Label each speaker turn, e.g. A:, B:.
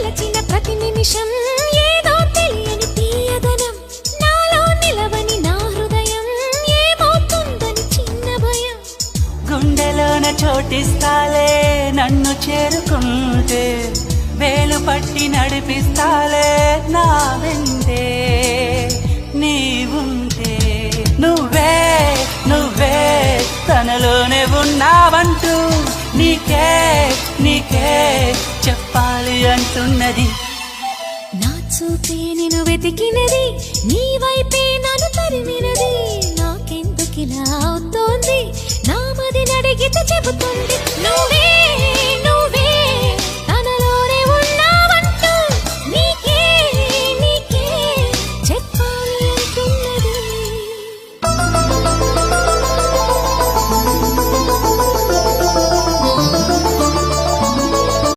A: తలచిన ప్రతి నిమిషం ఏదో తెలియని తీయదనం నాలో నిలవని నా హృదయం ఏమవుతుందని చిన్న భయం
B: గుండెలోన చోటిస్తాలే నన్ను చేరుకుంటే వేలు పట్టి నడిపిస్తాలే నా వెంటే నీవుంటే నువ్వే నువ్వే తనలోనే ఉన్నావంటూ నీకే నీకే చెప్పాలి అంటున్నది
A: నా చూపే నేను వెతికినది నీ వైపే నన్ను తరిమినది నాకెందుకిలా అవుతోంది నా మది నడిగితే చెబుతుంది నువ్వే